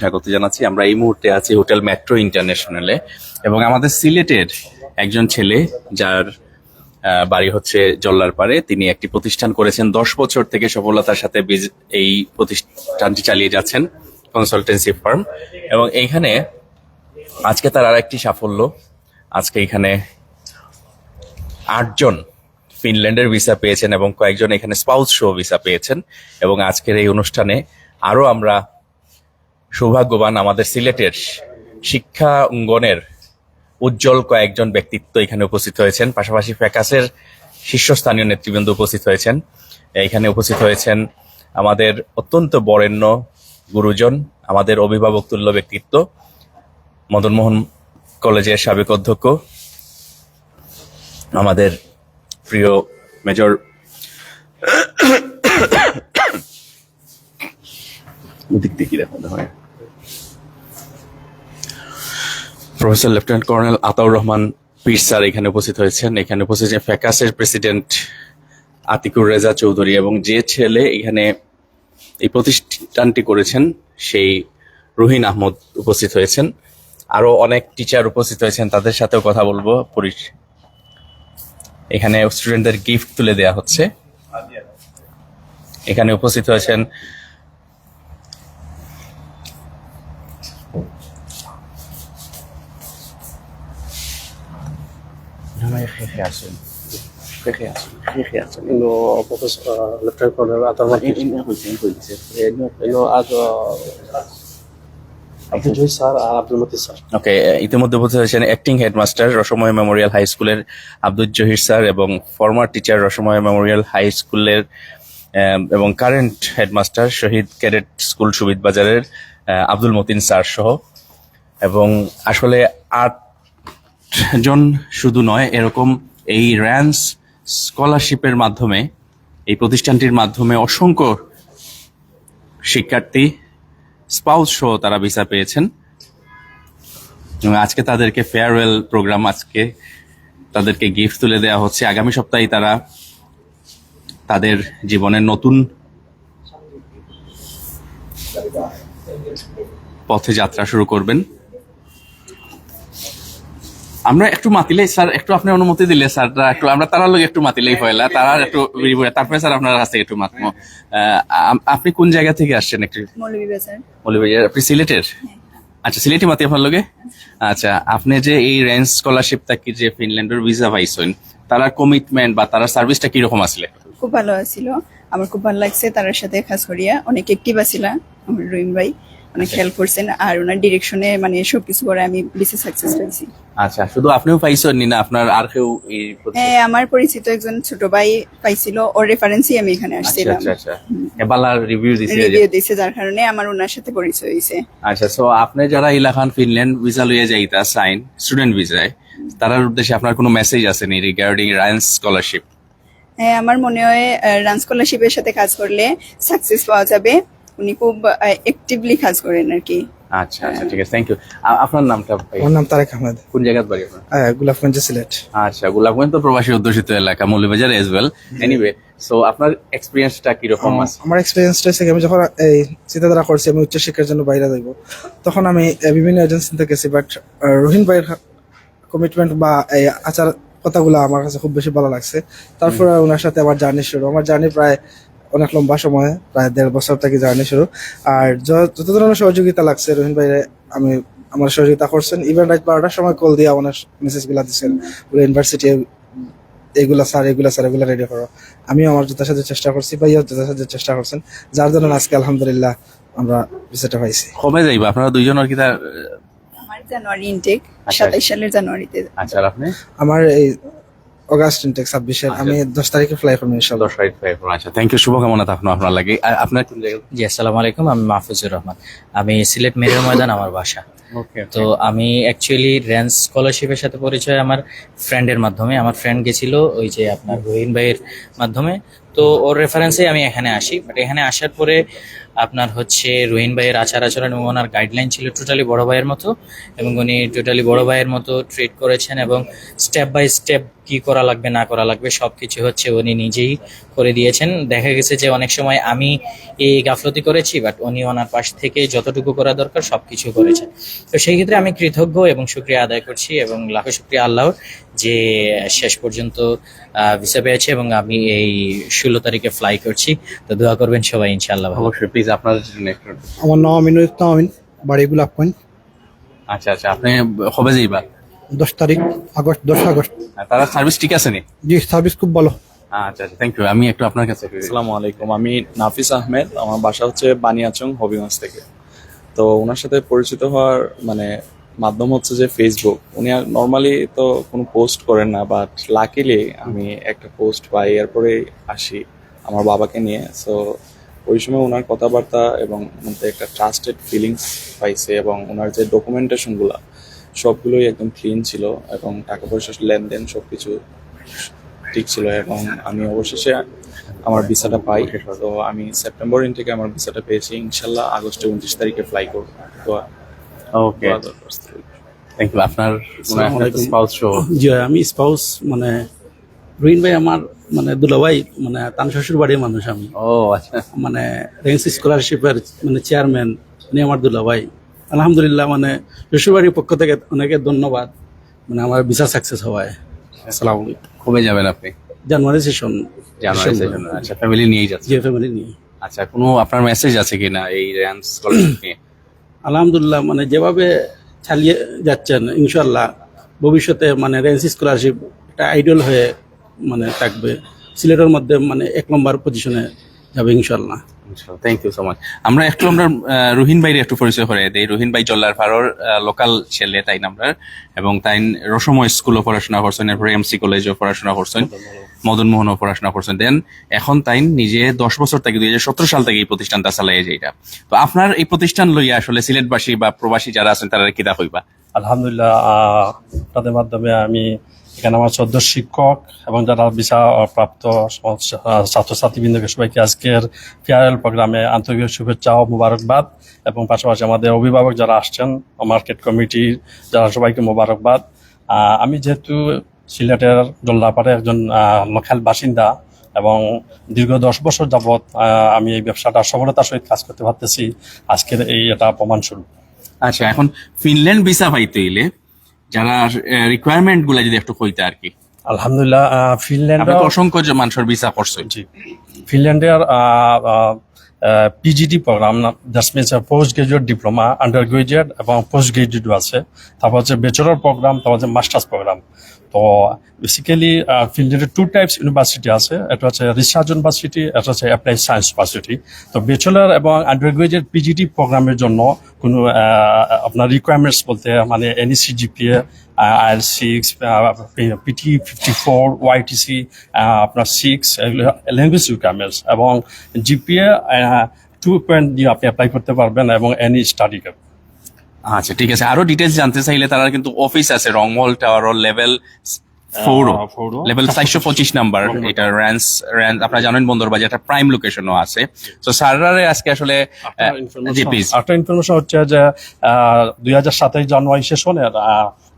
স্বাগত জানাচ্ছি। আমরা এই মুহূর্তে আছি হোটেল মেট্রো ইন্টারন্যাশনালে এবং আমাদের সিলেটের একজন ছেলে যার বাড়ি হচ্ছে জল্লারপাড়ে, তিনি একটি প্রতিষ্ঠান করেছেন 10 বছর থেকে সফলতার সাথে এই প্রতিষ্ঠানটি চালিয়ে যাচ্ছেন, কনসালটেন্সি ফার্ম। এবং এইখানে আজকে তার আর একটি সাফল্য, আজকে এখানে 8জন ফিনল্যান্ডের ভিসা পেয়েছেন এবং কয়েকজন এখানে স্পাউস শো ভিসা পেয়েছেন। এবং আজকের এই অনুষ্ঠানে আরো আমরা সৌভাগ্যবান, আমাদের সিলেটের শিক্ষা অঙ্গনের উজ্জ্বল কয়েকজন ব্যক্তিত্ব এখানে উপস্থিত হয়েছেন। পাশাপাশি ফ্যাকাসের শীর্ষস্থানীয় নেতৃবৃন্দ উপস্থিত হয়েছেন। এখানে উপস্থিত হয়েছেন আমাদের অত্যন্ত বরেণ্য গুরুজন, আমাদের অভিভাবক তুল্য ব্যক্তিত্ব, মদনমোহন কলেজের সাবেক অধ্যক্ষ, আমাদের প্রিয় মেজর দিক থেকে দেখানো হয় professor lieutenant colonel Ataur Rahman পীর স্যার এখানে উপস্থিত হয়েছেন। এখানে উপস্থিত ফ্যাকাসের প্রেসিডেন্ট আতিকুর রেজা চৌধুরী এবং যে ছেলে এখানে এই প্রতিষ্ঠানটি করেছেন সেই রুহিন আহমদ উপস্থিত হয়েছেন। আরো অনেক টিচার উপস্থিত হয়েছেন, তাদের সাথেও কথা বলবো। এখানে স্টুডেন্টদের গিফট তুলে দেওয়া হচ্ছে। এখানে উপস্থিত হয়েছেন انه بروفيسور ليفتنانت كولونيل عطر انه عبد الجوي صار عبد المطيع صار ওকে, ইতিমধ্যে উপস্থিত হয়েছেন অ্যাক্টিং হেডমাস্টার রসময় মেমোরিয়াল হাই স্কুলের আব্দুল জহির স্যার এবং ফরমার টিচার রসময় মেমোরিয়াল হাই স্কুলের এবং কারেন্ট হেডমাস্টার শহীদ ক্যাডেট স্কুল সুবিদ বাজারের আব্দুল মতিন স্যার সহ। এবং আসলে 8জন শুধু নয়, এরকম এই র্যান্স স্কলারশিপের মাধ্যমে, এই প্রতিষ্ঠানটির মাধ্যমে অসংখ্য শিক্ষার্থী স্পাউস সহ তারা ভিসা পেয়েছেন। এবং আজকে তাদেরকে ফেয়ারওয়েল প্রোগ্রাম, আজকে তাদেরকে গিফট তুলে দেওয়া হচ্ছে। আগামী সপ্তাহে তারা তাদের জীবনের নতুন পথে যাত্রা শুরু করবেন। আমরা একটু মাতিলে স্যার, একটু আপনি অনুমতি দিলে স্যার, একটু আমরা তারা লোক একটু মাতিলেই পয়লা, তারা একটু তারপরে স্যার আপনার কাছ থেকে একটু মাতমো। আপনি কোন জায়গা থেকে আসছেন? একটু মৌলভীবাজার। আপনি সিলেটের? আচ্ছা, সিলেটি মাতি আপনার লোকে। আচ্ছা, আপনি যে এই রেঞ্জ স্কলারশিপ থাকি যে ফিনল্যান্ডের ভিসা পাইছেন, তারা কমিটমেন্ট বা তারা সার্ভিসটা কিরকম আসলে? খুব ভালো আছিল, আমার খুব ভালো লাগছে। তার সাথে কাজ করিয়া অনেক অ্যাক্টিভ আছিলা আমার রহিম ভাই, অনেক হেল্প করছেন। আর ওনার ডিরেকশনে মানে সবকিছু করে আমি বেশি সাকসেস পাইছি। আচ্ছা, শুধু আপনিও পাইছেন নি, না আপনার আর কেউ? হ্যাঁ, আমার পরিচিত একজন ছোট ভাই পাইছিল, ওর রেফারেন্সই আমি এখানে আসছিলাম। আচ্ছা আচ্ছা, এবালা রিভিউ দিছে যার কারণে আমার ওনার সাথে পরিচয় হইছে। আচ্ছা, সো আপনি যারা ইলাখান ফিনল্যান্ড ভিসা লইয়া যাইতা সাইন স্টুডেন্ট ভিসায়, তার উদ্দেশ্যে আপনার কোনো মেসেজ আছে নি রিগার্ডিং রায়ান্স স্কলারশিপ? হ্যাঁ, আমার মনে হয় রান স্কলারশিপের সাথে কাজ করলে সাকসেস পাওয়া যাবে। উনি খুব অ্যাক্টিভলি কাজ করেন আর কি। আচ্ছা আচ্ছা, ঠিক আছে, থ্যাংক ইউ। আপনার নামটা ভাই? আমার নাম তারেক আহমেদ। কোন জায়গার বাড়ি আপনার? গোলাপগঞ্জ, সিলেট। আচ্ছা, গোলাপগঞ্জ তো প্রবাসী অধ্যুষিত এলাকা, Moulvibazar as well. Anyway, so আপনার এক্সপিরিয়েন্সটা কিরকম আছে? আমার এক্সপিরিয়েন্সটা হচ্ছে আমি যখন এই চিন্তাধারা করছি আমি উচ্চশিক্ষার জন্য বাইরে যাইব, তখন আমি বিভিন্ন এজেন্সিতে গেছি, বাট রহিম ভাইয়ের কমিটমেন্ট বা এই আচার কথাগুলো আমার কাছে খুব বেশি ভালো লাগছে। তারপরে ওনার সাথে আমার জার্নি শুরু। আমার জার্নি প্রায় অনেক লম্বা সময়, প্রায় 1.5 বছর থেকে জার্নি শুরু। আর যত ধরনের সহযোগিতা লাগছে রহিম ভাইয়ের, আমি আমার সহযোগিতা করছেন। ইভেন রাত 12টার সময় কল দিয়ে আমার মেসেজ গুলা দিচ্ছেন, ইউনিভার্সিটি এগুলা স্যার এগুলা রেডি করো। আমিও আমার যথাসাধ্য চেষ্টা করছি, ভাইও যথাসাধ্য চেষ্টা করছেন, যার জন্য আজকে আলহামদুলিল্লাহ আমরা ভিসাটা পাইছি। কবে যাইবা আপনারা দুইজন? আর কি আমার জানুয়ারি ইনটেক, 27 সালের জানুয়ারিতে। আচ্ছা, আর আপনি? আমার এই অগাস্ট ইনটেক 26-এর, আমি 10 তারিখে ফ্লাই করবো ইনশাআল্লাহ। 10 তারিখ ফ্লাই করবো। আচ্ছা, থ্যাংক ইউ, শুভকামনা থাকুন আপনার লাগে। আপনার কোন জায়গা? জি, আসসালামু আলাইকুম। আমি মাহফুজুর রহমান, আমি সিলেট মেরের ময়দান আমার বাসা। ওকে, তো আমি অ্যাকচুয়ালি রেঞ্জ স্কলারশিপের সাথে পরিচয় আমার ফ্রেন্ডের মাধ্যমে। আমার ফ্রেন্ড গেছিল ওই যে আপনার রহিম ভাইয়ের মাধ্যমে, তো ওর রেফারেন্সে আমি এখানে আসি। বাট এখানে আসার পরে আপনার হচ্ছে রোহিন ভাইয়ের আচার আচরণ এবং ওনার গাইডলাইন ছিল টোটালি বড় ভাইয়ের মতো, এবং উনি টোটালি বড় ভাইয়ের মতো ট্রিট করেছেন, এবং স্টেপ বাই স্টেপ কি করা লাগবে না করা লাগবে সবকিছু হচ্ছে উনি নিজেই করে দিয়েছেন। দেখা গেছে যে অনেক সময় আমি এই গাফলতি করেছি, বাট উনি ওনার পাশ থেকে যতটুকু করা দরকার সবকিছু করেছেন। তো সেই ক্ষেত্রে আমি কৃতজ্ঞ এবং শুকরিয়া আদায় করছি, এবং লাখো শুকরিয়া আল্লাহর যে শেষ পর্যন্ত ভিসা পেয়েছে এবং আমি এই 16 তারিখে ফ্লাই করছি। তো দোয়া করবেন সবাই ইনশাআল্লাহ। অবশ্যই প্লিজ আপনাদের জন্য একটু। আমার নাম আমিনুল ইসলাম আমিন, বাড়ি গোলাপগঞ্জ। আচ্ছা আচ্ছা, আপনি কবে যাইবা? 10 তারিখ আগস্ট, 10 আগস্ট। তারা সার্ভিস ঠিক আছে নি? জি, সার্ভিস খুব ভালো। আচ্ছা আচ্ছা, থ্যাংক ইউ। আমি একটু আপনার কাছে আসসালামু আলাইকুম, আমি নাফিস আহমেদ, আমার বাসা হচ্ছে বানিয়াচং, হবিগঞ্জ থেকে। তো ওনার সাথে পরিচিত হওয়ার মানে মাধ্যম হচ্ছে যে ফেসবুক। উনি নর্মালি তো কোনো পোস্ট করেন না, বাট লাকিলি আমি একটা পোস্ট পাই, এরপরে আসি আমার বাবাকে নিয়ে। সো ওই সময় ওনার কথাবার্তা এবং মধ্যে একটা ট্রাস্টেড ফিলিংস পাইছে, এবং ওনার যে ডকুমেন্টেশনগুলো সবগুলোই একদম ক্লিন ছিল, এবং টাকা পয়সা লেনদেন সবকিছু ঠিক ছিল। এবং আমি অবশেষে আমার ভিসাটা পাই। তো আমি সেপ্টেম্বর থেকে আমার ভিসাটা পেয়েছি, ইনশাল্লাহ আগস্টে 29 তারিখে ফ্লাই করবো। তো ওকে, থ্যাংক ইউ। আপনার আসসালামু আলাইকুম। Spouse show. জি, আমি স্পাউস মানে রুহিন ভাই আমার মানে দুলাভাই, মানে তার শ্বশুর বাড়ির মানুষ। আমি ও আচ্ছা, মানে রেঞ্জ স্কলারশিপের মানে চেয়ারম্যান, উনি আমার দুলাভাই। আলহামদুলিল্লাহ, মানে শ্বশুর বাড়ির পক্ষ থেকে অনেকে ধন্যবাদ, মানে আমার ভিসা সাকসেস হওয়ায়। আসসালামু আলাইকুম। কবে যাবেন আপনি? জানুয়ারি সেশন। জানুয়ারি সেশন। আচ্ছা, ফ্যামিলি নিয়েই যাচ্ছে? যে ফ্যামিলি নিয়ে। আচ্ছা, কোনো আপনার মেসেজ আছে কিনা এই র্যান্স স্কলারশিপ নিয়ে? আলহামদুলিল্লাহ, মানে যেভাবে চালিয়ে যাচ্ছেন ইনশাল্লাহ ভবিষ্যতে মানে রেঞ্জ স্কলারশিপ একটা আইডল হয়ে মানে থাকবে, সিলেটের মধ্যে মানে 1 নম্বর পজিশনে যাবে ইনশাল্লাহ। Thank you so much. আমরা রুহিন ভাইয়ের একটু পরিচয় করে দেই। রুহিন ভাই জল্লার ফারোর লোকাল ছেলে, তাই আমরা, এবং তাই রসময় স্কুলও পড়াশোনা করছেন, এরপরে এমসি কলেজও পড়াশোনা করছেন, মদন মোহনও পড়াশোনা করছেন। দেন এখন তাই নিজে 10 বছর থেকে 2017 সাল থেকে এই প্রতিষ্ঠানটা চালাই যেটা। তো আপনার এই প্রতিষ্ঠান লইয়া আসলে সিলেটবাসী বা প্রবাসী যারা আছেন তারা কিতা হইবা? আলহামদুলিল্লাহ, আপনাদের মাধ্যমে আমি এখানে আমার 14 শিক্ষক এবং যারা ভিসা প্রাপ্ত ছাত্রছাত্রীবৃন্দকে সবাইকে আজকের ফেয়ারওয়েল প্রোগ্রামে আন্তরিক শুভেচ্ছা ও মোবারকবাদ, এবং পাশাপাশি আমাদের অভিভাবক যারা আসছেন, মার্কেট কমিটির যারা, সবাইকে মোবারকবাদ। আমি যেহেতু সিলেটের জল্লাপাড়ে একজন লোকাল বাসিন্দা, এবং দীর্ঘ 10 বছর যাবৎ আমি এই ব্যবসাটা সফলতার সহিত কাজ করতে পারতেছি, আজকের এটা প্রমাণস্বরূপ। আচ্ছা, এখন ফিনল্যান্ড ভিসা পাইতে হইলে যারা রিকোয়ারমেন্ট গুলা যদি একটু কইতে আর কি। আলহামদুলিল্লাহ, ফিনল্যান্ডে অসংখ্য মানুষের ভিসা করছে। জি, ফিনল্যান্ডের PGT program, that's means post graduate diploma, under graduate এবং পোস্ট গ্রাজুয়েটও আছে। তারপর হচ্ছে ব্যাচেলর প্রোগ্রাম, তারপর হচ্ছে মাস্টার্স প্রোগ্রাম। তো বেসিক্যালি ফিনল্যান্ডের 2 টাইপস ইউনিভার্সিটি আছে, এটা হচ্ছে রিসার্চ ইউনিভার্সিটি, এটা হচ্ছে অ্যাপ্লাইড সায়েন্স ইউনিভার্সিটি। তো ব্যাচেলর এবং আন্ডার গ্রাজুয়েট পিজিটি প্রোগ্রামের জন্য কোনো আপনার রিকোয়ারমেন্টস বলতে মানে NEC, GPA, IELTS 6, PT 54, YTC আপনার 6, ল্যাঙ্গুয়েজ রিকোয়ারমেন্টস, এবং জিপিএ 2 পয়েন্ট দিয়ে আপনি অ্যাপ্লাই করতে পারবেন, এবং এনি স্টাডি কার্ড। আচ্ছা, ঠিক আছে। আরো ডিটেলস জানতে চাইলে তারা কিন্তু অফিস আছে Rangmahal tower level 4, level 425 number. এটা র্যান্স আপনারা জানেন বন্দরবাজার, একটা প্রাইম লোকেশনও আছে। তো স্যাররা আজকে আসলে জি প্লিজ। একটা ইনফরমেশন হচ্ছে যে 2027 জানুয়ারি সেশনের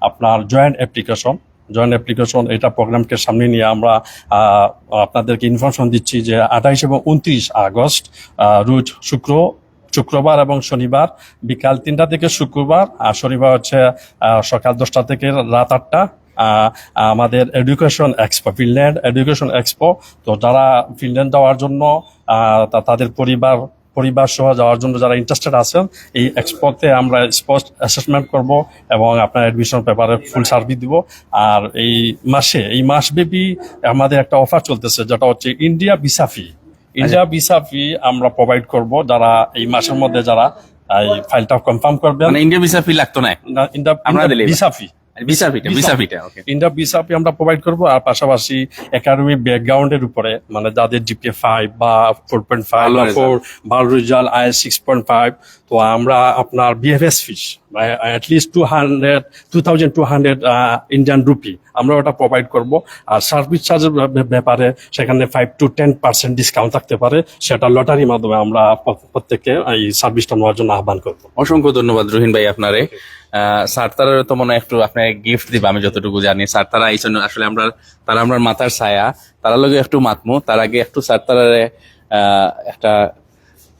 আপনার জয়েন্ট অ্যাপ্লিকেশন এটা প্রোগ্রামকে সামনে নিয়ে আমরা আপনাদেরকে ইনফরমেশন দিচ্ছি যে 28 এবং 29 আগস্ট রোজ শুক্রবার এবং শনিবার বিকাল 3টা থেকে শুক্রবার, আর শনিবার হচ্ছে সকাল 10টা থেকে রাত 8টা আমাদের education expo, Finland education expo. তো যারা ফিনল্যান্ড যাওয়ার জন্য তাদের পরিবার সহ যাওয়ার জন্য যারা ইন্টারেস্টেড আছেন, এই এক্সপোতে আমরা স্পট অ্যাসেসমেন্ট করব এবং আপনার অ্যাডমিশন পেপারে ফুল সার্ভিস দিব। আর এই মাসব্যাপী আমাদের একটা অফার চলতেছে, যেটা হচ্ছে ইন্ডিয়া ভিসা ফি আমরা প্রোভাইড করব যারা এই মাসের মধ্যে যারা এই ফাইলটা কনফার্ম করবেন। মানে ইন্ডিয়া ভিসা ফি লাগতো না, ভিসা ফিটা ওকে, ইন্ডিয়া ভিসা ফি আমরা প্রোভাইড করব। আর পাশাপাশি একাডেমিক ব্যাকগ্রাউন্ডের উপরে, মানে যাদের জিপিএ 5 বা 4.5 বা 4 ভালো রেজাল্ট, IELTS 6.5, তো আমরা আপনার বিএফএস ফিস অ্যাটলিস্ট 2200 ইন্ডিয়ান রুপি আমরা ওটা প্রোভাইড করব। আর সার্ভিস চার্জের ব্যাপারে সেখানে 5 to 10% ডিসকাউন্ট থাকতে পারে, সেটা লটারির মাধ্যমে আমরা প্রত্যেককে এই সার্ভিসটা নেওয়ার জন্য আহ্বান করবো। অসংখ্য ধন্যবাদ রহিন ভাই আপনারে। স্যার তারা তো মনে হয় একটু আপনাকে গিফট দিবে আমি যতটুকু জানি। স্যার তারা এই জন্য আসলে তারা আমরা মাথার ছায়া, তারা লগে একটু মাতমু, তার আগে একটু স্যার তারারে একটা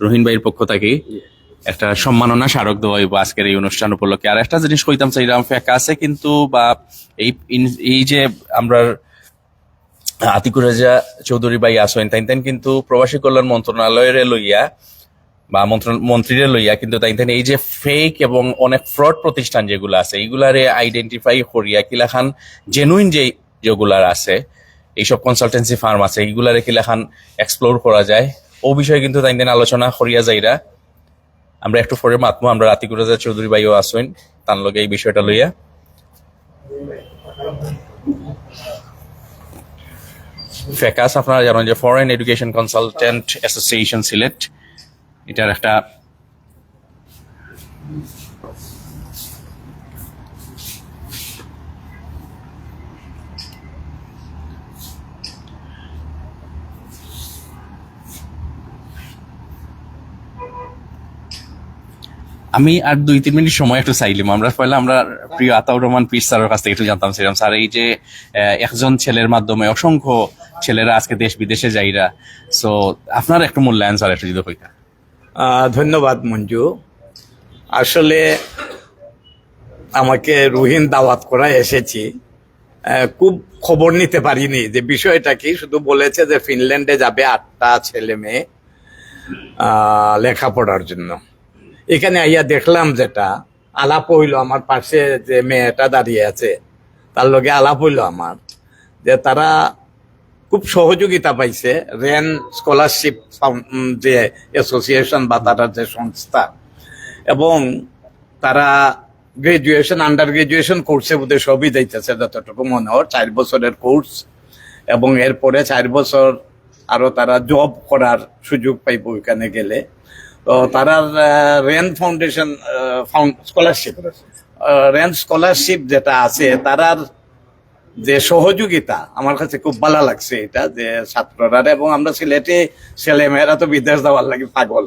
রহিন ভাইয়ের পক্ষ থেকে একটা সম্মাননা স্মারক দেওয়া হইব আজকের এই অনুষ্ঠান উপলক্ষে। আর একটা জিনিস কইতাম চাইলাম, ফেকা আছে কিন্তু বা এই যে আমরা আতিকুর রাজা চৌধুরী ভাই আসেন তাই কিন্তু প্রবাসী কল্যাণ মন্ত্রণালয়ের লইয়া বা মন্ত্রীরে লইয়া কিন্তু তাই এই যে ফেক এবং অনেক ফ্রড প্রতিষ্ঠান যেগুলো আছে এইগুলারে আইডেন্টিফাই করিয়া কিলাখান জেনুইন যেগুলার আছে, এইসব কনসালটেন্সি ফার্ম আছে এইগুলারে কিলাখান এক্সপ্লোর করা যায় ও বিষয়ে কিন্তু তাই আলোচনা করিয়া যাইরা। আমরা একটু পরে মাতমু, আমরা আতিকুর রাজা চৌধুরী ভাইও আসেন তার লগে এই বিষয়টা লইয়া। ফেকাস আপনারা জানেন যে foreign education consultant association Sylhet, এটার একটা আমি আর 2-3 মিনিট সময় একটু চাইলাম। আমরা প্রিয় আতাউর রহমান পীর স্যারের কাছ থেকে একটু জানতাম ছিলাম, স্যার এই যে একজন ছেলের মাধ্যমে অসংখ্য ছেলেরা আজকে দেশ বিদেশে যাইরা, সো আপনার একটু মূল্যায়ন স্যার একটু যদি হইতা। ধন্যবাদ মঞ্জু। আসলে আমাকে রুহিন দাওয়াত করা এসেছি, খুব খবর নিতে পারিনি যে বিষয়টা কি। শুধু বলেছে যে ফিনল্যান্ডে যাবে 8টা ছেলে মেয়ে লেখাপড়ার জন্য। এখানে আইয়া দেখলাম যেটা আলাপ হইল, আমার পাশে যে মেয়েটা দাঁড়িয়ে আছে তার লগে আলাপ হইল আমার, যে তারা খুব সহযোগিতা পাইছে রেন স্কলারশিপ যে অ্যাসোসিয়েশন বা তারা যে সংস্থা, এবং তারা গ্রাজুয়েশন আন্ডার গ্রাজুয়েশন কোর্সে বোধহয় সবই যাইতেছে যতটুকু মনে হয়, 4 বছরের কোর্স, এবং এরপরে 4 বছর আরো তারা জব করার সুযোগ পাইব ওইখানে গেলে। তো তারা রেন ফাউন্ডেশন স্কলারশিপ যেটা আছে তারার যে সহযোগিতা আমার কাছে খুব ভালো লাগছে এটা, যে ছাত্ররা এবং আমরা সিলেটে ছেলেমেয়েরা তো বিদেশ যাওয়ার লাগে পাগল,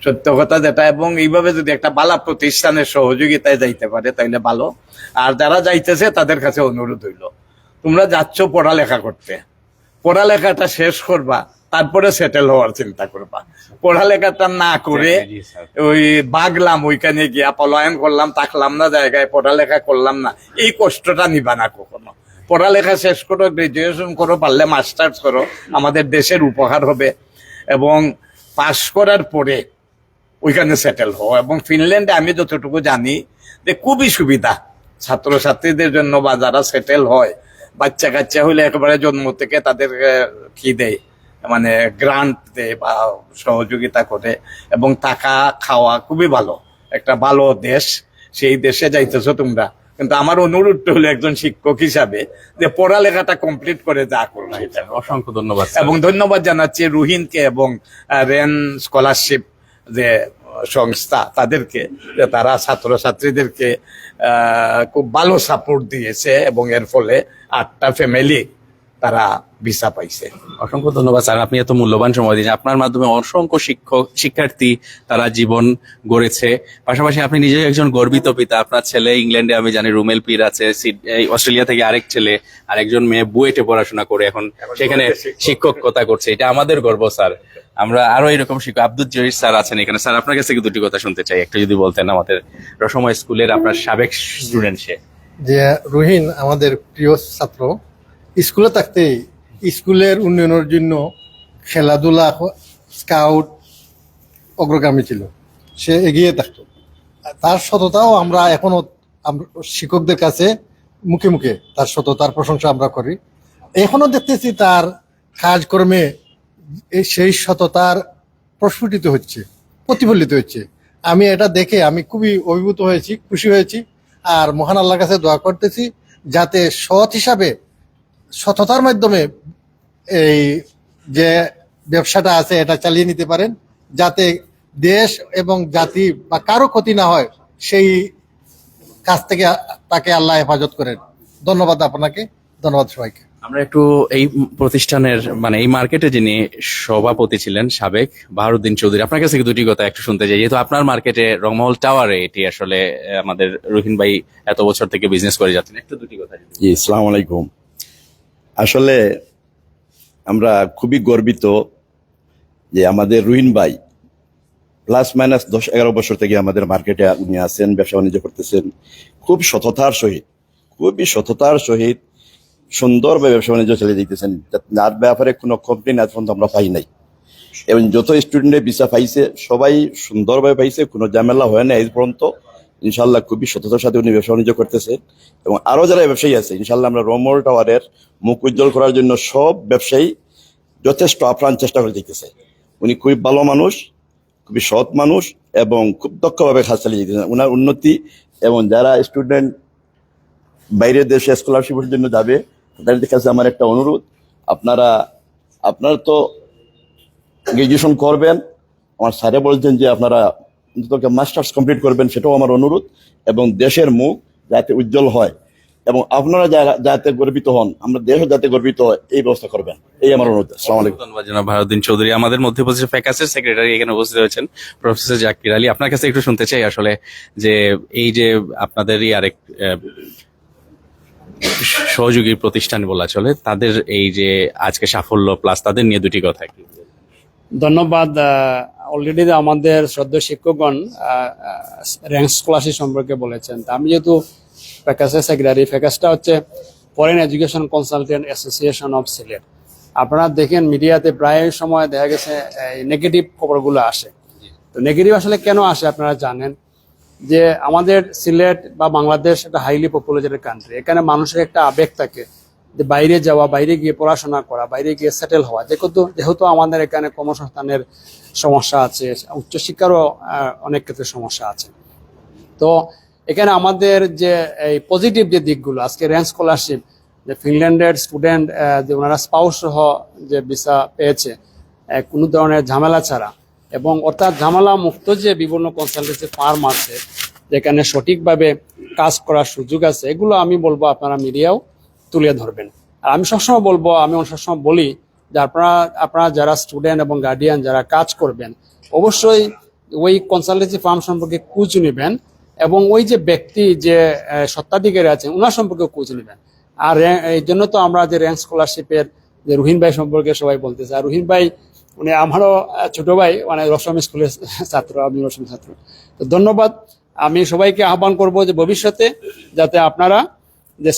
সত্য কথা যেটা। এবং এইভাবে যদি একটা ভালো প্রতিষ্ঠানের সহযোগিতায় যাইতে পারে তাইলে ভালো। আর যারা যাইতেছে তাদের কাছে অনুরোধ হইল, তোমরা যাচ্ছ পড়ালেখা করতে, পড়ালেখাটা শেষ করবা, তারপরে সেটেল হওয়ার চিন্তা করবা। পড়ালেখাটা না করে ওই বাগলাম, ওইখানে গিয়া পলায়ন করলাম, থাকলাম না জায়গায়, পড়ালেখা করলাম না, এই কষ্টটা নিবা না কখনো। পড়ালেখা শেষ করো, গ্রাজুয়েশন করো, পারলে মাস্টার্স করো, আমাদের দেশের উপকার হবে। এবং পাশ করার পরে ওইখানে সেটেল হও। এবং ফিনল্যান্ডে আমি যতটুকু জানি যে খুবই সুবিধা ছাত্রছাত্রীদের জন্য, বা যারা সেটেল হয়, বাচ্চা কাচ্চা হইলে একেবারে জন্ম থেকে তাদের কি দেয়, মানে গ্রান্ট দেয় বা সহযোগিতা করে, এবং টাকা খাওয়া খুবই ভালো, একটা ভালো দেশ। সেই দেশে যাইতেছো তোমরা, কিন্তু আমার অনুরোধটা হলো একজন শিক্ষক হিসাবে যে পড়ালেখাটা কমপ্লিট করে যা করো। অসংখ্য ধন্যবাদ এবং ধন্যবাদ জানাচ্ছি রুহিনকে এবং রেন স্কলারশিপ যে সংস্থা তাদেরকে, যে তারা ছাত্রছাত্রীদেরকে খুব ভালো সাপোর্ট দিয়েছে, এবং এর ফলে 8টা ফ্যামিলি তারা ভিসা পাইছে। অসংখ্য ধন্যবাদ স্যার, আপনি এত মূল্যবান সময় দিয়েছেন। আপনার মাধ্যমে অসংখ্য শিক্ষার্থী তারা জীবন গড়েছে। পাশাপাশি আপনি নিজে একজন গর্বিত পিতা। আপনার ছেলে ইংল্যান্ডে আমি জানি রুমেল পীর আছে, অস্ট্রেলিয়া থেকে আরেক ছেলে, আরেকজন মেয়ে বুয়েটে পড়াশোনা করে এখন সেখানে শিক্ষকতা করছে। এটা আমাদের গর্ব স্যার। আমরা আরো এরকম শিক্ষক আব্দুল জহির স্যার আছেন এখানে। স্যার আপনার কাছে দুটি কথা শুনতে চাই, একটু যদি বলতেন। আমাদের রসময় স্কুলের আপনার সাবেক স্টুডেন্ট সে। যে রুহিন আমাদের প্রিয় ছাত্র, স্কুলে থাকতেই স্কুলের উন্নয়নের জন্য খেলাধুলা, স্কাউট অগ্রগামী ছিল, সে এগিয়ে থাকতো। তার সততাও আমরা এখনো শিক্ষকদের কাছে মুখে মুখে তার সততার প্রশংসা আমরা করি। এখনো দেখতেছি তার কাজকর্মে সেই সততার প্রস্ফুটিত হচ্ছে, প্রতিফলিত হচ্ছে। আমি এটা দেখে আমি খুবই অভিভূত হয়েছি, খুশি হয়েছি। আর মহান আল্লাহর কাছে দোয়া করতেছি যাতে সৎ হিসাবে সততার মাধ্যমে এই যে ব্যবসাটা আছে এটা চালিয়ে নিতে পারেন, যাতে দেশ এবং জাতি বা কারো ক্ষতি না হয় সেই কাজ থেকে তাকে আল্লাহ হেফাজত করেন। ধন্যবাদ আপনাকে, ধন্যবাদ সবাইকে। আমরা একটু এই প্রতিষ্ঠানের মানে এই মার্কেটে যিনি সভাপতি ছিলেন সাবেক বাহারুদ্দিন চৌধুরী, আপনার কাছে দুটি কথা একটু শুনতে চাই, যেহেতু আপনার মার্কেটে রংমহল টাওয়ারে এটি আসলে আমাদের রহিন ভাই এত বছর থেকে বিজনেস করে যাচ্ছেন, একটু দুটি কথা। জি, আসসালামু আলাইকুম। আসলে আমরা খুবই গর্বিত যে আমাদের রুহিন ভাই প্লাস মাইনাস 10-11 বছর থেকে আমাদের মার্কেটে উনি আছেন, ব্যবসা বাণিজ্য করতেছেন খুবই সততার সহিত সুন্দরভাবে ব্যবসা বাণিজ্য চালিয়ে দিতেছেন। যার ব্যাপারে কোনো কমপ্লেন আজ পর্যন্ত আমরা পাই নাই, এবং যত স্টুডেন্টের ভিসা পাইছে সবাই সুন্দরভাবে পাইছে, কোনো ঝামেলা হয় না এই পর্যন্ত। ইনশাল্লাহ খুবই সততার সাথে উনি ব্যবসা বাণিজ্য করতেছে, এবং আরো যারা ব্যবসায়ী আছে ইনশাল্লাহ আমরা রংমহল টাওয়ারের মুখ উজ্জ্বল করার জন্য সব ব্যবসায়ী যথেষ্ট আপ্রাণ চেষ্টা করে দিতেছে। উনি খুবই ভালো মানুষ, খুবই সৎ মানুষ, এবং খুব দক্ষভাবে কাজ চালিয়ে দিতেছেন। ওনার উন্নতি এবং যারা স্টুডেন্ট বাইরের দেশে স্কলারশিপের জন্য যাবে তাদের কাছে আমার একটা অনুরোধ, আপনারা তো গ্রাজুয়েশন করবেন, আমার স্যারে বলছেন যে আপনারা অন্তত মাস্টার্স কমপ্লিট করবেন, সেটাও আমার অনুরোধ, এবং দেশের মুখ যাতে উজ্জ্বল হয় এবং আপনারা যাতে গর্বিত হন, আমরা দেশও যাতে গর্বিত হয় এই ব্যবস্থা করবেন, এই আমার অনুরোধ। আসসালামু আলাইকুম। ধন্যবাদ জনাব বাহারুদ্দিন চৌধুরী। আমাদের মধ্যে উপস্থিত ফ্যাকাসের সেক্রেটারি এখানে উপস্থিত হয়েছেন প্রফেসর জাকির আলী। আপনার কাছে একটু শুনতে চাই আসলে যে এই যে আপনাদেরই আরেক সহযোগী প্রতিষ্ঠান বলা চলে, তাদের এই যে আজকে সাফল্য প্লাস তাদের নিয়ে দুটি কথা কি। ধন্যবাদ। অলরেডি আমাদের শ্রদ্ধেয় শিক্ষকগণ র্যাঙ্ক স্কলারশিপ সম্পর্কে বলেছেন। তা আমি যেহেতু ফ্যাকাসের সেক্রেটারি, ফ্যাকাসটা হচ্ছে foreign education consultant association of Sylhet. আপনারা দেখেন মিডিয়াতে প্রায় সময় দেখা গেছে নেগেটিভ খবরগুলো আসে। তো নেগেটিভ আসলে কেন আসে আপনারা জানেন যে আমাদের সিলেট বা বাংলাদেশ একটা হাইলি পপুলেটেড কান্ট্রি। এখানে মানুষের একটা আবেগ থাকে যে বাইরে যাওয়া, বাইরে গিয়ে পড়াশোনা করা, বাইরে গিয়ে সেটেল হওয়া। যেহেতু আমাদের এখানে কর্মসংস্থানের সমস্যা আছে, উচ্চশিক্ষারও অনেক ক্ষেত্রে সমস্যা আছে। তো এখানে আমাদের যে এই পজিটিভ যে দিকগুলো, আজকে র্যাঙ্ক স্কলারশিপ, যে ফিনল্যান্ডের স্টুডেন্ট যে ওনারা স্পাউস সহ যে ভিসা পেয়েছে কোনো ধরনের ঝামেলা ছাড়া, এবং অর্থাৎ ঝামেলা মুক্ত যে বিভিন্ন কনসালটেন্সি ফার্ম আছে যেখানে সঠিকভাবে কাজ করার সুযোগ আছে, এগুলো আমি বলবো আপনারা মিডিয়াও তুলে ধরবেন। আর আমি সবসময় বলবো, আমি সবসময় বলি যে আপনারা যারা স্টুডেন্ট এবং গার্ডিয়ান যারা কাজ করবেন, অবশ্যই ওই কনসালটেন্সি ফার্ম সম্পর্কে খোঁজ নেবেন, এবং ওই যে ব্যক্তি যে স্বত্বাধিকারী আছেন ওনার সম্পর্কে খোঁজ নেবেন। আর এই জন্য তো আমরা যে র্যাঙ্ক স্কলারশিপের যে রুহিন ভাই সম্পর্কে সবাই বলতেছে, আর রুহিন ভাই উনি আমারও ছোট ভাই, মানে রসম স্কুলের ছাত্র, আমি রসম ছাত্র। তো ধন্যবাদ। আমি সবাইকে আহ্বান করব যে ভবিষ্যতে যাতে আপনারা যে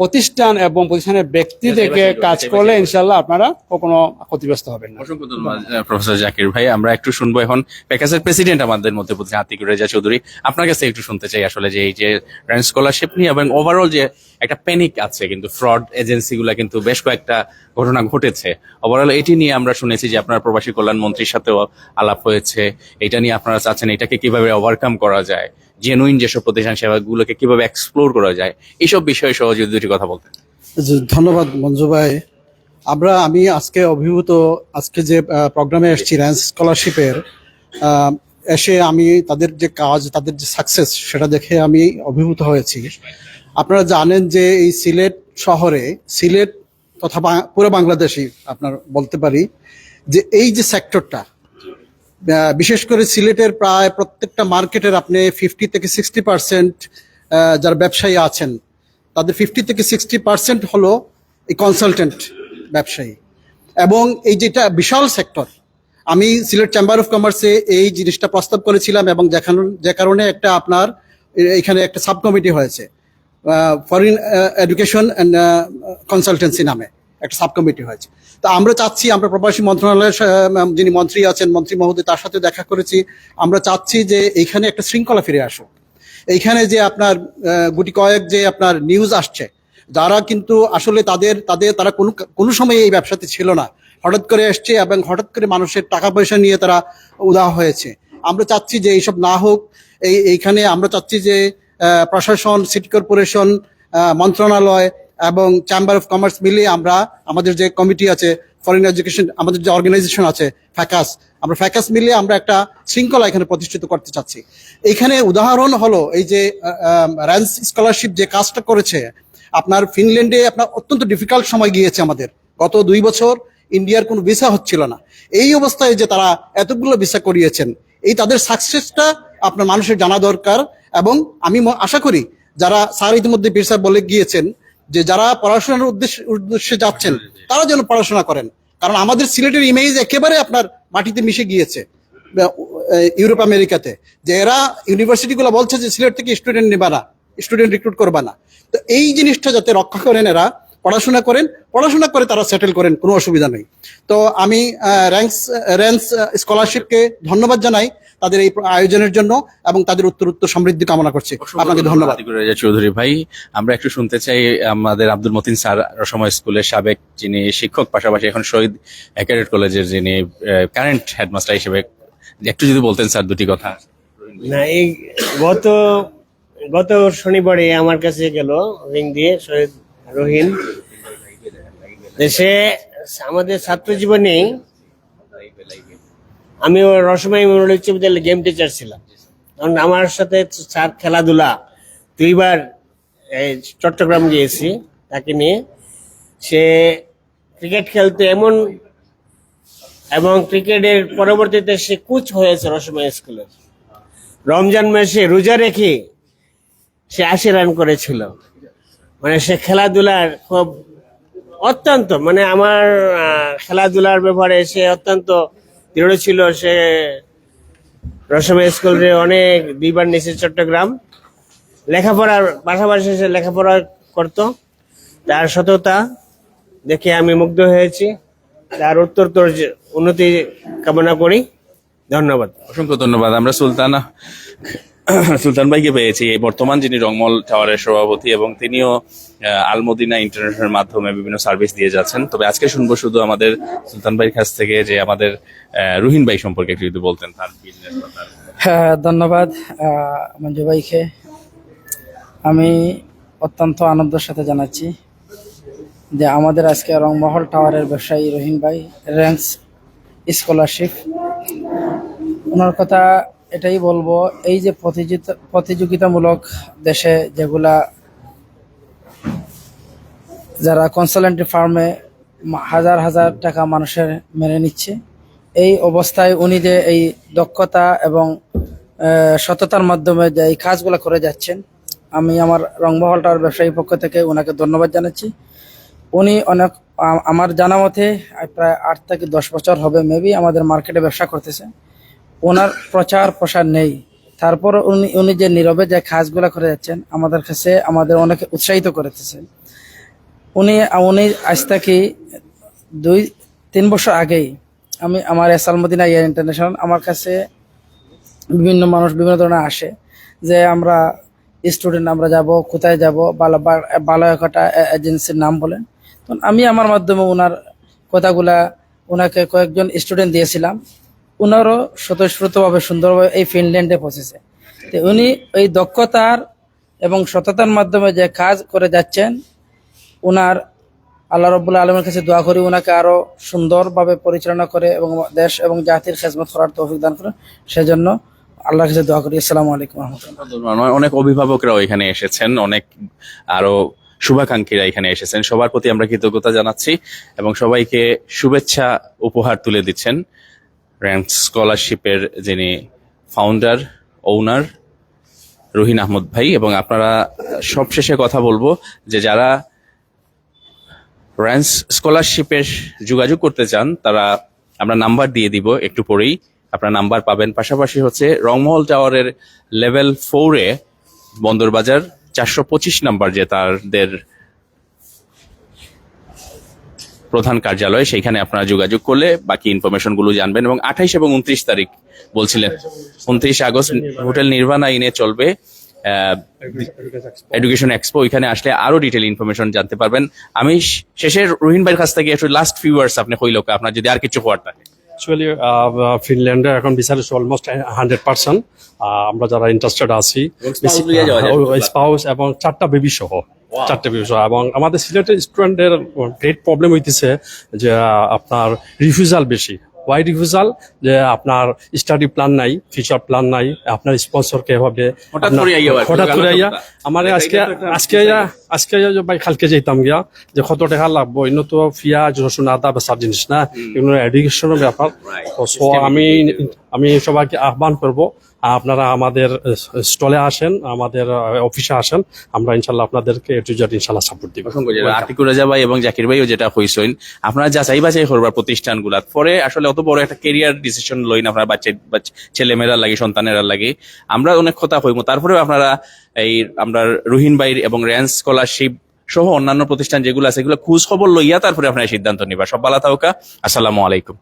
প্রতিষ্ঠান এবং প্রতিষ্ঠানের ব্যক্তি থেকে কাজ করলে ইনশাল্লাহ আপনারা কখনো ক্ষতিগ্রস্ত হবেন না। অসংখ্য ধন্যবাদ প্রফেসর জাকির ভাই। আমরা একটু শুনবো এখন প্যাকেজের প্রেসিডেন্ট আমাদের মধ্যে আতিকুর রেজা চৌধুরী, আপনার কাছে একটু শুনতে চাই আসলে যে এই যে র্যাঙ্ক স্কলারশিপ নিয়ে এবং ওভারঅল যে একটা প্যানিক আছে, কিন্তু ফ্রড এজেন্সি গুলা কিন্তু বেশ কয়েকটা ঘটনা ঘটেছে। ওভারঅল এটি নিয়ে আমরা শুনেছি যে আপনার প্রবাসী কল্যাণ মন্ত্রীর সাথেও আলাপ হয়েছে, এটা নিয়ে আপনারা চাচ্ছেন এটাকে কিভাবে ওভারকাম করা যায়, জেনুইন যেসব প্রতিষ্ঠান সেবাগুলোকে কিভাবে এক্সপ্লোর করা যায়, এইসব বিষয়ে সহ যদি দুটি কথা বলতেন। ধন্যবাদ মঞ্জু ভাই। আমি আজকে অভিভূত, আজকে যে প্রোগ্রামে এসেছি র্যাঙ্ক স্কলারশিপের, এসে আমি তাদের যে কাজ, তাদের যে সাকসেস, সেটা দেখে আমি অভিভূত হয়েছি। আপনারা জানেন যে এই সিলেট শহরে, সিলেট তথা পুরো বাংলাদেশই আপনার বলতে পারি যে এই যে সেক্টরটা, বিশেষ করে সিলেটের প্রায় প্রত্যেকটা মার্কেটের আপনি 50 থেকে 60% যারা ব্যবসায়ী আছেন তাদের 50 থেকে 60% হলো এই কনসালটেন্ট ব্যবসায়ী, এবং এই যেটা বিশাল সেক্টর। আমি সিলেট চেম্বার অফ কমার্সে এই জিনিসটা প্রস্তাব করেছিলাম, এবং যে কারণে একটা আপনার এখানে একটা সাব কমিটি হয়েছে, ফরেন এডুকেশন অ্যান্ড কনসালটেন্সি নামে একটা সাব কমিটি হয়েছে। তো আমরা চাচ্ছি, আমরা প্রবাসী মন্ত্রণালয়ের যিনি মন্ত্রী আছেন, মন্ত্রী মহোদয়, তার সাথে দেখা করেছি। আমরা চাচ্ছি যে এইখানে একটা শৃঙ্খলা ফিরে আসুক। এইখানে যে আপনার গুটি কয়েক যে আপনার নিউজ আসছে, যারা কিন্তু আসলে তারা কোনো সময় এই ব্যবসাতে ছিল না, হঠাৎ করে এসছে এবং হঠাৎ করে মানুষের টাকা পয়সা নিয়ে তারা উদাহ হয়েছে। আমরা চাচ্ছি যে এইসব না হোক। এইখানে আমরা চাচ্ছি যে প্রশাসন, সিটি কর্পোরেশন, মন্ত্রণালয় এবং চেম্বার অফ কমার্স মিলিয়ে আমাদের যে কমিটি আছে, ফরেন এডুকেশন, আমাদের যে অর্গানাইজেশন আছে ফ্যাকাস, আমরা ফ্যাকাস মিলিয়ে আমরা একটা শৃঙ্খলা এখানে প্রতিষ্ঠিত করতে চাচ্ছি। এইখানে উদাহরণ হলো এই যে র্যান্স স্কলারশিপ যে কাজটা করেছে, আপনার ফিনল্যান্ডে আপনার অত্যন্ত ডিফিকাল্ট সময় গিয়েছে আমাদের, গত 2 বছর ইন্ডিয়ার কোনো ভিসা হচ্ছিল না। এই অবস্থায় যে তারা এতগুলো ভিসা করিয়েছেন, এই তাদের সাকসেসটা আপনার মানুষের জানা দরকার। এবং আমি আশা করি যারা স্যার ইতিমধ্যে বীর স্যার বলে গিয়েছেন যে যারা পড়াশোনার উদ্দেশ্যে যাচ্ছেন তারা যেন পড়াশোনা করেন, কারণ আমাদের সিলেটের ইমেজ একেবারে আপনার মাটিতে মিশে গিয়েছে ইউরোপ আমেরিকাতে, যে এরা ইউনিভার্সিটিগুলো বলছে যে সিলেট থেকে স্টুডেন্ট নেবা না, স্টুডেন্ট রিক্রুট করবা না। তো এই জিনিসটা যাতে রক্ষা করেন, এরা পড়াশোনা করে তারা সেটেল করেন, কোনো অসুবিধা নেই। তো আমি র্যান্স স্কলারশিপকে ধন্যবাদ জানাই তাদের এই আয়োজনের জন্য এবং তাদের উত্তরোত্তর সমৃদ্ধি কামনা করছি। আপনাকে ধন্যবাদ। চৌধুরী ভাই, আমরা একটু শুনতে চাই আমাদের আব্দুল মতিন স্যার, রসময় স্কুলের সাবেক যিনি শিক্ষক, পাশাপাশি এখন শহীদ ক্যাডেট কলেজের যিনি কারেন্ট হেডমাস্টার হিসেবে, একটু যদি বলতেন স্যার দুটি কথা। না, এই গত শনিবারে আমার কাছে গেল রিং দিয়ে শহীদ রহিন। দেশে আমাদের ছাত্র জীবনে আমি রসময় মেমোরিয়াল উচ্চ বিদ্যালয়ে গেম টিচার ছিলাম, কারণ আমার সাথে স্যার খেলাধুলা 2 বার চট্টগ্রাম গিয়েছি তাকে নিয়ে। সে ক্রিকেট খেলতে এমন, এবং ক্রিকেটের পরবর্তীতে সে কোচ হয়েছে রসময় স্কুলে। রমজান মাসে রোজা রেখে সে 80 রান করেছিল। মানে সে খেলাধুলার খুব অত্যন্ত, মানে আমার খেলাধুলার ব্যাপারে সে অত্যন্ত দৃঢ় ছিল। সে রসময় স্কুলে অনেক 2 বার নিয়েছে চট্টগ্রাম। লেখাপড়ার পাশাপাশি সে লেখাপড়া করত, তার সততা দেখে আমি মুগ্ধ হয়েছি। তার উত্তরোত্তর উন্নতি কামনা করি। ধন্যবাদ, অসংখ্য ধন্যবাদ। আমরা সুলতান ভাইকে পেয়েছি, বর্তমান যিনি রংমহল টাওয়ারের সভাপতি, এবং তিনিও আলমদিনা ইন্টারন্যাশনাল মাধ্যমে বিভিন্ন সার্ভিস দিয়ে যাচ্ছেন। তবে আজকে শুনবো শুধু আমাদের সুলতান ভাইয়ের কাছ থেকে যে আমাদের রুহিন ভাই সম্পর্কে একটু যদি বলতেন, তার বিজনেস। হ্যাঁ, ধন্যবাদ মঞ্জু ভাইকে। আমি অত্যন্ত আনন্দের সাথে জানাচ্ছি যে আমাদের আজকে রংমহল টাওয়ারের ব্যবসায়ী রহিন ভাই র্যাঙ্কস স্কলারশিপ, ওনার কথা এটাই বলবো, এই যে প্রতিযোগিতামূলক দেশে যেগুলা যারা কনসালটেন্সি ফার্মে হাজার হাজার টাকা মানুষের মেরে নিচ্ছে, এই অবস্থায় উনি যে এই দক্ষতা এবং সততার মাধ্যমে যে এই কাজগুলো করে যাচ্ছেন, আমি আমার রংমহলটার ব্যবসায়ী পক্ষ থেকে ওনাকে ধন্যবাদ জানাচ্ছি। উনি অনেক, আমার জানা মতে প্রায় 8 থেকে 10 বছর হবে মেবি আমাদের মার্কেটে ব্যবসা করতেছে। ওনার প্রচার প্রসার নেই, তারপর উনি যে নীরবে যে কাজগুলো করে যাচ্ছেন আমাদের অনেকে উৎসাহিত করতেছেন। উনি আজ থেকে 2-3 বছর আগেই আমার আলমদিনা ইন্টারন্যাশনাল, আমার কাছে বিভিন্ন মানুষ বিভিন্ন ধরনের আসে যে আমরা স্টুডেন্ট, আমরা যাব, কোথায় যাব, ভালো একটা এজেন্সির নাম বলেন। তো আমি আমার মাধ্যমে ওনার কথাগুলা ওনাকে কয়েকজন স্টুডেন্ট দিয়েছিলাম, ওনারও স্বতঃস্ফূর্তভাবে সুন্দরভাবে এই ফিনল্যান্ডে পৌঁছেছে। তো উনি এই দক্ষতার এবং সততার মাধ্যমে যে কাজ করে যাচ্ছেন, ওনার আল্লাহ রাব্বুল আলামিনের কাছে দোয়া করি ওনাকে আরো সুন্দরভাবে পরিচালনা করে এবং দেশ এবং জাতির খেদমত করার তৌফিক দান করে, সেজন্য আল্লাহর কাছে দোয়া করি। আসসালামু আলাইকুম ওয়া রাহমাতুল্লাহ। অনেক অভিভাবকরাও এখানে এসেছেন, অনেক আরো শুভাকাঙ্ক্ষীরা এখানে এসেছেন। সবার প্রতি আমরা কৃতজ্ঞতা জানাচ্ছি এবং সবাইকে শুভেচ্ছা উপহার তুলে দিচ্ছেন র্যাঙ্ক স্কলারশিপের যিনি ফাউন্ডার ওনার রহিন আহমদ ভাই। এবং আপনারা সবশেষে কথা বলবো যে যারা র্যাঙ্ক স্কলারশিপের যোগাযোগ করতে চান, তারা আমরা নাম্বার দিয়ে দিব একটু পরেই, আপনারা নাম্বার পাবেন। পাশাপাশি হচ্ছে রংমহল টাওয়ারের লেভেল 4-এ বন্দরবাজার 425 নাম্বার যে তাদের প্রধান কার্যালয়, সেইখানে আপনারা যোগাযোগ করলে বাকি ইনফরমেশন গুলো জানবেন। এবং 28 এবং 29 তারিখ বলছিলেন, 29 আগস্ট হোটেল নির্বাণা ইনে চলবে এডুকেশন এক্সপো, ওইখানে আসলে আরো ডিটেইল ইনফরমেশন জানতে পারবেন। আমি শেষে রহিন ভাইয়ের কাছ থেকে একটু লাস্ট ফিউ ওয়ার্ডস আপনি কইল, আপনার যদি আর কিছু হওয়ার থাকে। অ্যাকচুয়ালি ফিনল্যান্ডে এখন বিচার অলমোস্ট 100%। আমরা যারা ইন্টারেস্টেড আছি, স্পাউস এবং 4টা বেবি সহ, 4টে বেবি সহ। এবং আমাদের সিলেটের স্টুডেন্টের গ্রেট প্রবলেম হইতেছে যে আপনার রিফিউজাল বেশি, ওয়াই রিফিউজাল, যে আপনার স্টাডি প্ল্যান নাই, ফিউচার প্ল্যান নাই, আপনার স্পন্সরকে এভাবে হঠাৎ করে আইয়া আর কি, হঠাৎ করে আইয়া গেল আমার আজকে ভাই কালকে যাইতাম গিয়া যে কত টাকা লাগবো, এগুলো তো পেঁয়াজ রসুন আদা বেচার জিনিস না, এগুলো এডুকেশনের ব্যাপার। তো আমি সবাইকে আহ্বান করব, আপনারা আমাদের স্টলে আসেন, আমাদের অফিসে আসেন, আমরা ইনশাল্লাহ আপনাদেরকে ইনশাল্লাহ সাপোর্ট দিব। আতিকুর রাজা ভাই এবং জাকির ভাইও যেটা কইছেন, আপনারা যাচাই বাছাই করবার প্রতিষ্ঠানগুলা পরে আসলে অত বড় একটা কেরিয়ার ডিসিশন লইন আপনারা ছেলেমেয়েরা লাগে, সন্তানেরা লাগে, আমরা অনেক কথা কইমু, তারপরেও আপনারা আমরা রুহিন ভাইয়ের এবং র্যান্স স্কলারশিপ সহ অন্যান্য প্রতিষ্ঠান যেগুলো আছে এগুলো খোঁজ খবর লইয়া তারপরে আপনারা সিদ্ধান্ত নিবা। সব ভালো থাকুকা, আসসালামু আলাইকুম।